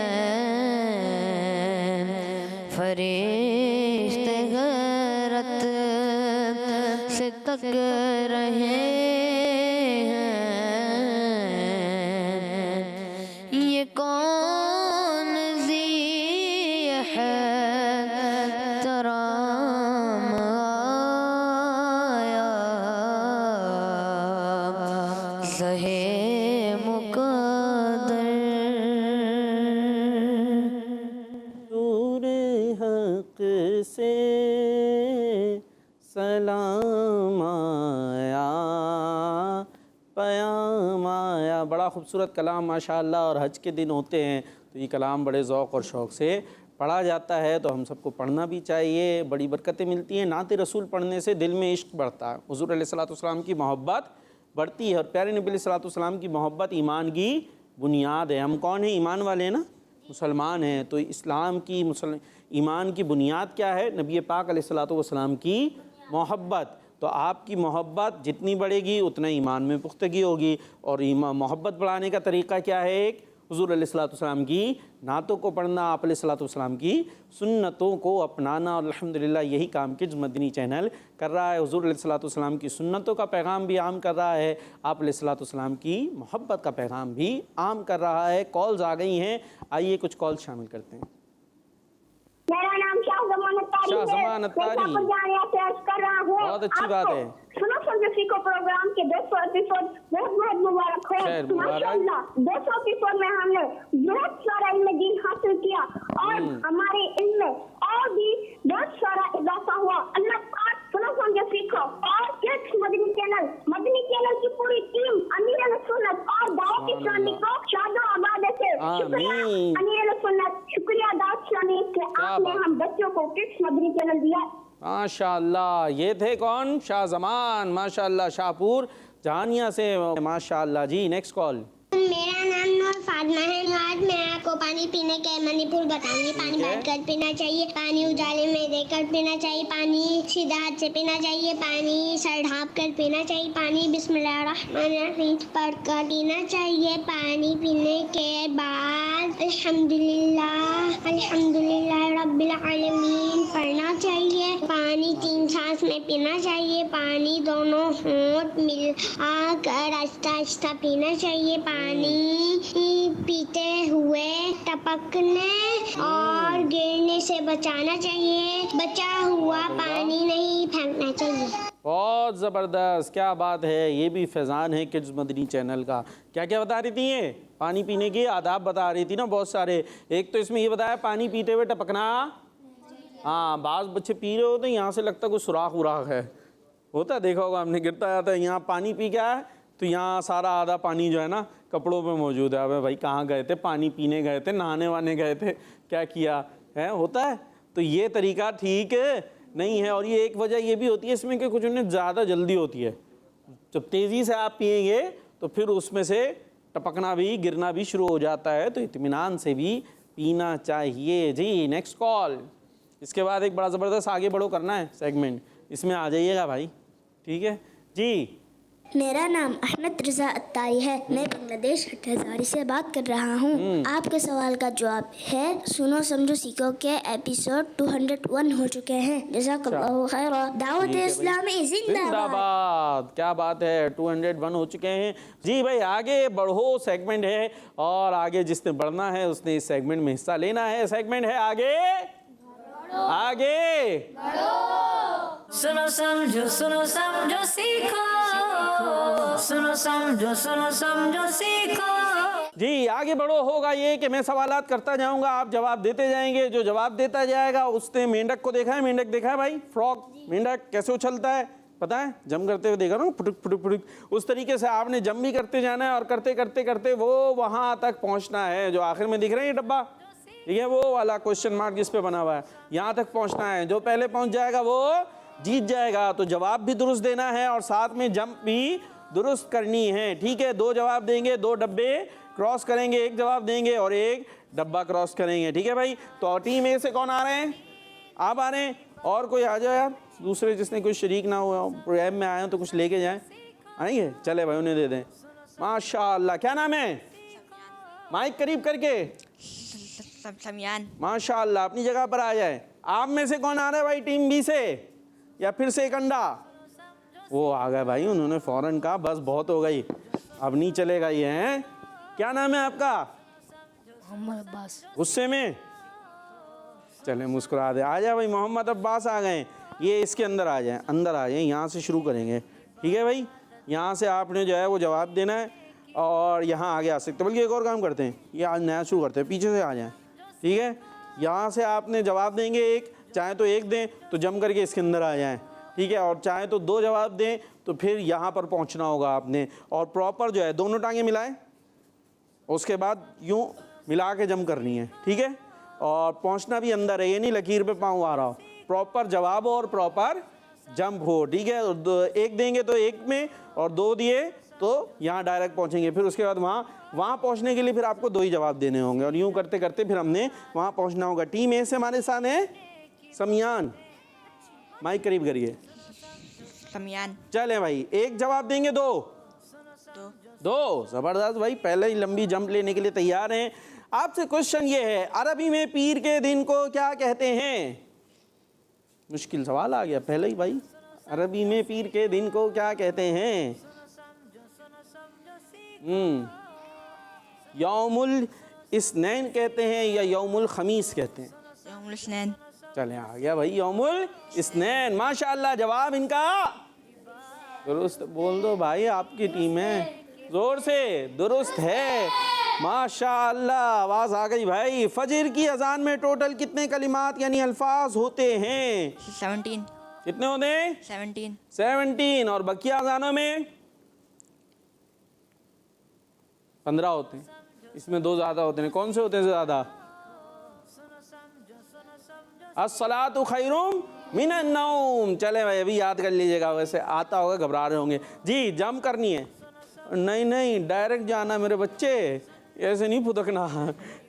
फरिश्ते हैरत से तक रहे हैं, ये कौन ज़ी है तराम आया, सहे मुक़द्दर। दूर हक से सलाम आया, पयाम आया। बड़ा खूबसूरत कलाम माशाअल्लाह। और हज के दिन होते हैं तो ये कलाम बड़े ज़ौक़ और शौक़ से पढ़ा जाता है, तो हम सबको पढ़ना भी चाहिए, बड़ी बरकतें मिलती हैं। नात रसूल पढ़ने से दिल में इश्क बढ़ता है, हुज़ूर अलैहिस्सलाम की मोहब्बत बढ़ती है। और प्यारे नबी अलैहिस्सलाम की मोहब्बत ईमान की बुनियाद है। हम कौन हैं? ईमान वाले हैं ना, मुसलमान हैं। तो इस्लाम की ईमान की बुनियाद क्या है? नबी पाक अलैहिस्सलाम की मोहब्बत। तो आपकी मोहब्बत जितनी बढ़ेगी उतना ईमान में पुख्तगी होगी। और मोहब्बत बढ़ाने का तरीक़ा क्या है? एक हुज़ूर अलैहिस्सलाम की नातों को पढ़ना, आप अलैहिस्सलाम की सुन्नतों को अपनाना। और अल्हम्दुलिल्लाह यही काम किड्स मदनी चैनल कर रहा है। हुज़ूर अलैहिस्सलाम की सुन्नतों का पैगाम भी आम कर रहा है, आप अलैहिस्सलाम की मोहब्बत का पैगाम भी आम कर रहा है। कॉल्स आ गई हैं, आइए कुछ कॉल शामिल करते हैं। मेरा नाम शाहजमान अत्तारी है। कर रहा हूँ। बहुत अच्छी बात है। सुनो समझो सीखो प्रोग्राम के 200 एपिसोड बहुत बहुत मुबारक हो। माशाअल्लाह 200 एपिसोड में हमने बहुत सारा इल्म दीन हासिल किया और हमारे इल्म में और भी बहुत सारा इजाफा हुआ। अल्लाह पाक सुनो समझो सीखो और किड्स मदनी चैनल की पूरी टीम अमीर सुन्नत और दावत इस्लामी को शादाबाद से शुक्रिया अमीर सुन्नत, शुक्रिया दावत इस्लामी के आपने हम बच्चों को किड्स मदनी चैनल दिया। माशाअल्लाह, ये थे कौन? शाहजमान माशाअल्लाह, शाहपुर जहानिया से माशाअल्लाह जी। Next call. मेरा नाम नूर फातिमा है। आज मैं आपको आपको पानी पीने के मणिपुर बताऊंगी। पानी बैठकर पीना चाहिए, पानी उजाले में देकर पीना चाहिए, पानी सीधा हाथ से पीना चाहिए, पानी सर ढाँप कर पीना चाहिए, पानी बिस्मिल्लाहिर्रहमानिर्रहीम पढ़कर पीना चाहिए, पानी पीने के बाद अल्हम्दुलिल्लाह रब्बिल आलमीन पढ़ना चाहिए, पानी 3 सांस में पीना चाहिए, पानी दोनों होंठ मिलाकर आहिस्ता आहिस्ता पीना चाहिए, पानी पीते हुए टपकने और गिरने से बचाना चाहिए, बचा हुआ पानी नहीं फेंकना चाहिए। बहुत ज़बरदस्त, क्या बात है। ये भी फैज़ान है किड्स मदनी चैनल का। क्या क्या बता रही थी ये? पानी पीने के आदाब बता रही थी ना बहुत सारे। एक तो इसमें ये बताया पानी पीते हुए टपकना। हाँ, बाज़ बच्चे पी रहे होते हैं, यहाँ से लगता है कोई सुराख उराख है, होता है, देखा होगा आपने, गिरता जाता है। यहाँ पानी पी क्या है तो यहाँ सारा आधा पानी जो है ना कपड़ों पे मौजूद है। अबे भाई कहाँ गए थे? पानी पीने गए थे, नहाने वाने गए थे, क्या किया है? होता है। तो ये तरीका ठीक नहीं है। और ये एक वजह ये भी होती है इसमें कि कुछ उन्हें ज़्यादा जल्दी होती है। जब तेज़ी से आप पिएंगे तो फिर उसमें से टपकना भी, गिरना भी शुरू हो जाता है। तो इत्मीनान से भी पीना चाहिए। जी, नेक्स्ट कॉल। इसके बाद एक बड़ा ज़बरदस्त आगे बढ़ो करना है सेगमेंट, इसमें आ जाइएगा भाई, ठीक है जी। मेरा नाम अहमद रज़ा अत्तारी है, मैं बांग्लादेश हटहज़ारी से बात कर रहा हूँ। आपके सवाल का जवाब है सुनो समझो सीखो के एपिसोड 201 हो चुके हैं। जज़ाकल्लाहु खैरा। दावत इस्लामी जिंदाबाद। क्या बात है, 201 हो चुके हैं। जी भाई आगे बढ़ो सेगमेंट है, और आगे जिसने बढ़ना है उसने इस सेगमेंट में हिस्सा लेना है। सेगमेंट है आगे आगे सुनो समझो सीखो, सुनो समझो सीखो। जी आगे बढ़ो होगा ये कि मैं सवालात करता जाऊंगा, आप जवाब देते जाएंगे। जो जवाब देता जाएगा उसने मेंढक को देखा है, मेंढक देखा है भाई, फ्रॉग, मेंढक कैसे उछलता है पता है? जम करते हुए देखा ना, फुटुक फुटुक फुटुक। उस तरीके से आपने जम भी करते जाना है, और करते करते करते वो वहां तक पहुंचना है जो आखिर में दिख रहा है ये डब्बा, ठीक है, वो वाला क्वेश्चन मार्क जिस पे बना हुआ है, यहाँ तक पहुंचना है। जो पहले पहुंच जाएगा वो जीत जाएगा। तो जवाब भी दुरुस्त देना है और साथ में जंप भी दुरुस्त करनी है, ठीक है। 2 जवाब देंगे, 2 डब्बे क्रॉस करेंगे, 1 जवाब देंगे और 1 डब्बा क्रॉस करेंगे, ठीक है भाई। तो टीम ए से कौन आ रहे हैं? आप आ रहे हैं, और कोई आ जाए यार, दूसरे जिसने कोई शरीक ना हुआ प्रोग्राम में आए हो तो कुछ लेके जाएं, आएंगे? चले भाई उन्हें दे दें। माशाअल्लाह, क्या नाम है? माइक करीब करके। समियान। माशाअल्लाह, अपनी जगह पर आ जाए। आप में से कौन आ रहा है भाई टीम बी से, या फिर से एक अंडा? वो आ गए भाई, उन्होंने फौरन कहा बस बहुत हो गई, अब नहीं चलेगा ये। हैं, क्या नाम है आपका? मोहम्मद अब्बास। गुस्से में चले मुस्कुरा दे। आ जाए भाई, मोहम्मद अब्बास आ गए। ये इसके अंदर आ जाए, अंदर आ जाए, यहाँ से शुरू करेंगे, ठीक है भाई। यहाँ से आपने जो है वो जवाब देना है, और यहाँ आगे आ सकते। बल्कि एक और काम करते हैं, ये आज नया शुरू करते हैं, पीछे से आ जाएं, ठीक है। यहाँ से आपने जवाब देंगे एक, चाहे तो 1 दें तो जम करके इसके अंदर आ जाएं, ठीक है, और चाहे तो 2 जवाब दें तो फिर यहाँ पर पहुँचना होगा आपने। और प्रॉपर जो है दोनों टांगें मिलाएं, उसके बाद यूँ मिला के जम करनी है, ठीक है। और पहुँचना भी अंदर है, ये नहीं लकीर पे पाँव आ रहा हो, प्रॉपर जवाब और प्रॉपर जंप हो, ठीक है। 1 देंगे तो 1 में, और 2 दिए तो यहाँ डायरेक्ट पहुँचेंगे। फिर उसके बाद वहाँ पहुँचने के लिए फिर आपको 2 ही जवाब देने होंगे, और यूँ करते करते फिर हमने वहाँ पहुँचना होगा। टीम ए से हमारे साथ है समियान, माइक करीब करिए। समियान। चले भाई, 1 जवाब देंगे, 2 ज़बरदस्त भाई, पहले ही लंबी जंप लेने के लिए तैयार हैं। आपसे क्वेश्चन ये है, अरबी में पीर के दिन को क्या कहते हैं? मुश्किल सवाल आ गया पहले ही भाई। अरबी में पीर के दिन को क्या कहते हैं? यौमुल इस्नैन कहते हैं या यौमुल खमीस कहते हैं? यौमुल इस्नैन। चले आ गया भाई, यौमुल इस्नैन। माशाअल्लाह, जवाब इनका दुरुस्त। बोल दो भाई, आपकी टीम है, जोर से दुरुस्त है, माशाअल्लाह, आवाज़ आ गई भाई। फजर की अजान में टोटल कितने कलिमात यानी अल्फाज होते हैं? 17। कितने होते हैं? 17। और बकिया अजानों में 15 होते हैं। इसमें 2 ज़्यादा होते हैं, कौन से होते हैं ज़्यादा? अस्सलातु खैरुम मिनन नौम। चले भाई, अभी याद कर लीजिएगा, वैसे आता होगा, घबरा रहे होंगे। जी जंप करनी है? नहीं डायरेक्ट जाना मेरे बच्चे, ऐसे नहीं फुदकना,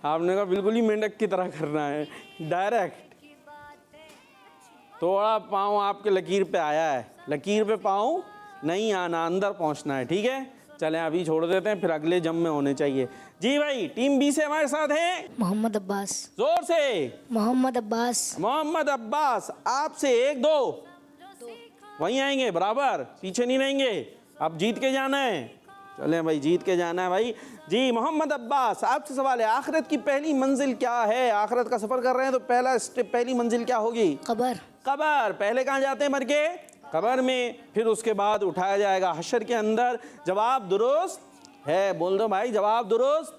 आपने कहा बिल्कुल ही मेंढक की तरह करना है, डायरेक्ट। थोड़ा पाँव आपके लकीर पे आया है, लकीर पे पाँव नहीं आना, अंदर पहुंचना है, ठीक है। चलें अभी छोड़ देते हैं, फिर अगले जम में होने चाहिए। जी भाई, टीम बी से हमारे साथ हैं मोहम्मद अब्बास। जोर से। मोहम्मद अब्बास। मोहम्मद अब्बास, आपसे 1 2 वहीं आएंगे, बराबर, पीछे नहीं रहेंगे। अब जीत के जाना है, चलें भाई, जीत के जाना है भाई। जी मोहम्मद अब्बास, आपसे सवाल है, आखिरत की पहली मंजिल क्या है? आखिरत का सफर कर रहे हैं तो पहला स्टेप, पहली मंजिल क्या होगी? कब्र। कब्र। पहले कहाँ जाते हैं मर के? कब्र में, फिर उसके बाद उठाया जाएगा हशर के अंदर। जवाब दुरुस्त है, बोल दो भाई, जवाब दुरुस्त।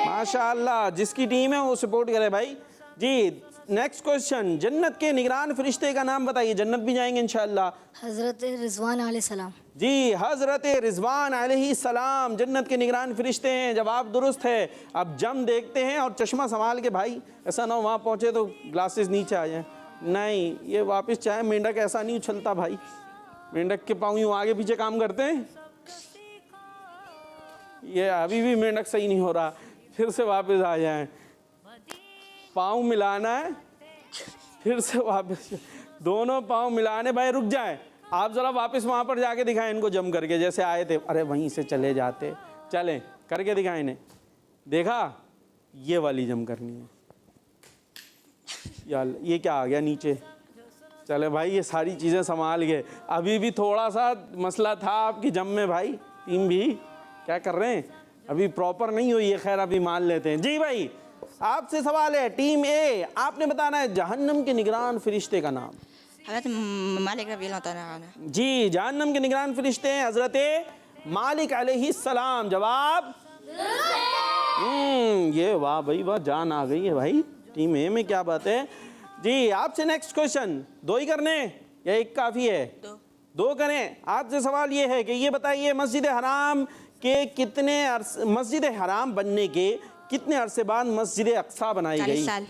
माशाअल्लाह, जिसकी टीम है वो सपोर्ट करे भाई। जी नेक्स्ट क्वेश्चन, जन्नत के निगरान फरिश्ते का नाम बताइए, जन्नत भी जाएंगे इंशाअल्लाह। हज़रत रिज़वान अलैहिस्सलाम। जी हज़रत रिज़वान अलैहिस्सलाम जन्नत के निगरान फरिश्ते हैं, जवाब दुरुस्त है। अब जम देखते हैं, और चश्मा संभाल के भाई, ऐसा ना हो वहाँ पहुँचे तो ग्लासेस नीचे आ जाएं। नहीं, ये वापस चाहे, मेंढक ऐसा नहीं उछलता भाई, मेंढक के पाँव यूँ आगे पीछे काम करते हैं। ये अभी भी मेंढक सही नहीं हो रहा, फिर से वापस आ जाएं। पाँव मिलाना है, फिर से वापस, दोनों पाँव मिलाने। भाई रुक जाएं, आप ज़रा वापस वहाँ पर जाके दिखाएं इनको जम करके, जैसे आए थे। अरे वहीं से चले जाते, चलें करके दिखाएं इन्हें। देखा, ये वाली जम करनी है यार। ये क्या आ गया नीचे? चले भाई, ये सारी चीज़ें संभाल गए। अभी भी थोड़ा सा मसला था आपकी जम में भाई, टीम भी क्या कर रहे हैं, अभी प्रॉपर नहीं हुई है। खैर अभी मान लेते हैं। जी भाई, आपसे सवाल है, टीम ए, आपने बताना है जहन्नम के निगरान फरिश्ते का नाम। हज़रत मालिक रज़ी अल्लाह तआला अन्हु। जी, जहन्नम के निगरान फरिश्ते हैं हज़रत मालिक अलैहिस्सलाम, जवाब ये वाह भाई वाह, जान आ गई है भाई टीम ए में, क्या बात है। जी आपसे नेक्स्ट क्वेश्चन, 2 ही करने या 1 काफ़ी है? 2 करें। आपसे सवाल ये है कि ये बताइए, मस्जिद हराम के कितने मस्जिद हराम बनने के कितने अरसे बाद मस्जिद अक्सा बनाई गई? 40 साल।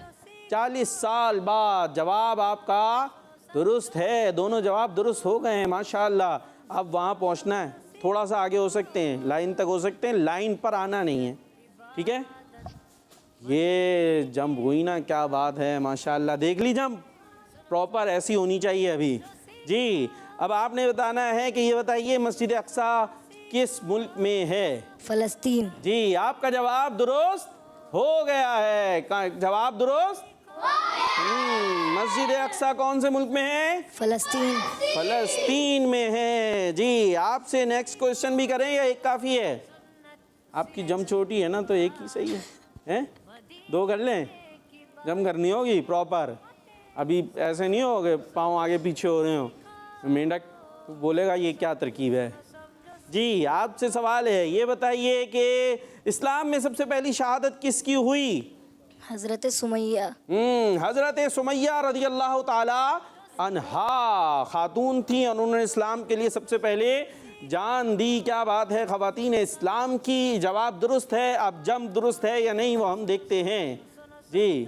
40 साल बाद। जवाब आपका दुरुस्त है, दोनों जवाब दुरुस्त हो गए हैं माशाअल्लाह। अब वहाँ पहुँचना है, थोड़ा सा आगे हो सकते हैं, लाइन तक हो सकते हैं, लाइन पर आना नहीं है, ठीक है। ये जंप हुई ना, क्या बात है माशाअल्लाह, देख ली जंप प्रॉपर ऐसी होनी चाहिए अभी। जी अब आपने बताना है कि ये बताइए, मस्जिद अक्सा किस मुल्क में है? फ़लस्तीन। जी आपका जवाब दुरुस्त हो गया है, जवाब दुरुस्त। मस्जिद अक्सा कौन से मुल्क में है? फ़लस्तीन। फ़लस्तीन में है। जी आपसे नेक्स्ट क्वेश्चन भी करें या 1 काफ़ी है? आपकी जम छोटी है ना, तो 1 ही सही है, हैं? 2 कर लें, जम करनी होगी प्रॉपर। अभी ऐसे नहीं हो गए पाँव आगे पीछे हो रहे हो, मेंढक बोलेगा ये क्या तरकीब है। जी आपसे सवाल है, ये बताइए कि इस्लाम में सबसे पहली शहादत किसकी हुई? हज़रत सुमैया। हज़रत सुमैया रज़ियल्लाहु ताला अन्हा खातून थी, और उन्होंने इस्लाम के लिए सबसे पहले जान दी। क्या बात है ख़वातीन इस्लाम की। जवाब दुरुस्त है। अब जम दुरुस्त है या नहीं वो हम देखते हैं। जी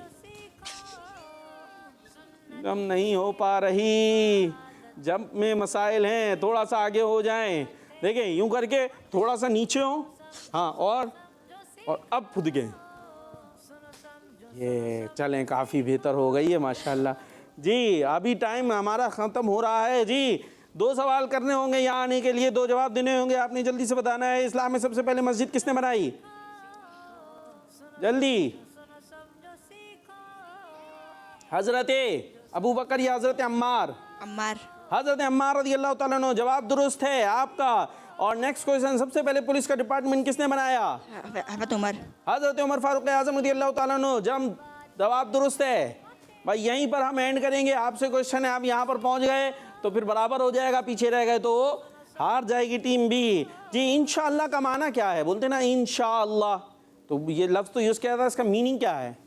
जम नहीं हो पा रही, जम में मसाइल हैं, थोड़ा सा आगे हो जाएं। देखें यूं करके थोड़ा सा नीचे हो, हाँ, और अब खुद गए, ये चलें काफ़ी बेहतर हो गई है माशाल्लाह। जी अभी टाइम हमारा ख़त्म हो रहा है। जी 2 सवाल करने होंगे यहाँ आने के लिए, 2 जवाब देने होंगे, आपने जल्दी से बताना है। इस्लाम में सबसे पहले मस्जिद किसने बनाई? जल्दी। हज़रत अबू बकर या हज़रत अम्मार? अम्मार। हज़रत अम्मार रज़ियल्लाहु ताला अन्हु, जवाब दुरुस्त है आपका। और नेक्स्ट क्वेश्चन, सबसे पहले पुलिस का डिपार्टमेंट किसने बनाया? हज़रत उमर। हज़रत उमर फारूक आज़म रज़ियल्लाहु ताला अन्हु, जवाब दुरुस्त है भाई। यहीं पर हम एंड करेंगे। आपसे क्वेश्चन है, आप यहाँ पर पहुँच गए तो फिर बराबर हो जाएगा, पीछे रह गए तो हार जाएगी टीम बी। जी इंशाअल्लाह का माना क्या है? बोलते ना इंशाअल्लाह, तो ये लफ्ज़ तो यूज़ किया था, इसका मीनिंग क्या है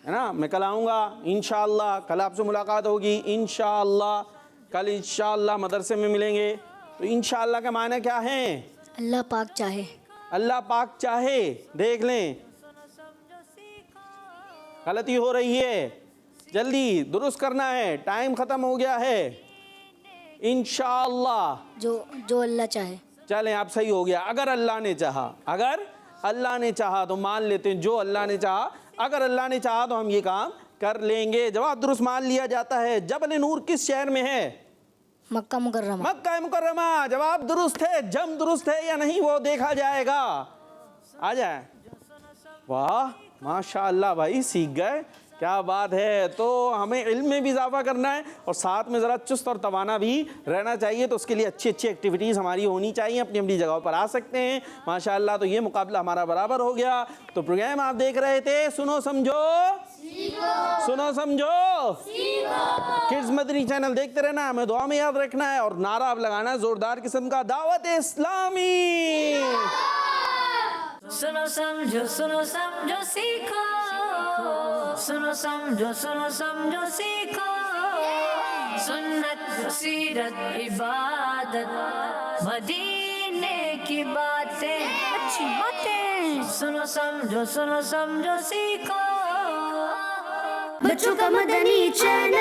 ना? मैं कल आऊँगा इंशाअल्लाह, कल आपसे मुलाकात होगी इंशाअल्लाह, कल इंशाअल्लाह मदरसे में मिलेंगे। तो इंशाअल्लाह का माना क्या है? अल्लाह पाक चाहे। अल्लाह पाक चाहे। देख लें गलती हो रही है, जल्दी दुरुस्त करना है, टाइम ख़त्म हो गया है। इंशाअल्लाह, जो अल्लाह चाहे। चलें आप सही हो गया, अगर अल्लाह ने चाहा, अगर अल्लाह ने चाहा तो मान लेते हैं, जो अल्लाह ने चाहा, अगर अल्लाह ने चाहा तो हम ये काम कर लेंगे। जवाब दुरुस्त मान लिया जाता है। जबल नूर किस शहर में है? मक्का मुकर्रमा। मक्का मुकर्रमा। जवाब दुरुस्त है। जम दुरुस्त है या नहीं वो देखा जाएगा। आ जाए। वाह माशाअल्लाह भाई, सीख गए, क्या बात है। तो हमें इल्म में भी इजाफा करना है और साथ में ज़रा चुस्त और तवाना भी रहना चाहिए, तो उसके लिए अच्छी अच्छी एक्टिविटीज़ हमारी होनी चाहिए। अपनी अपनी जगहों पर आ सकते हैं माशाअल्लाह। तो ये मुकाबला हमारा बराबर हो गया। तो प्रोग्राम आप देख रहे थे सुनो समझो सीखो, सुनो समझो सीखो। किड्स मदनी चैनल देखते रहना, हमें दुआ में याद रखना है और नारा अब लगाना है जोरदार किस्म का, दावत इस्लामी। सुनो समझो सीखो, सुनो समझो सीखो। सुन्नत सीरत इबादत मदीने की बातें, अच्छी बातें। सुनो समझो सीखो। बच्चों का मदनी चैनल।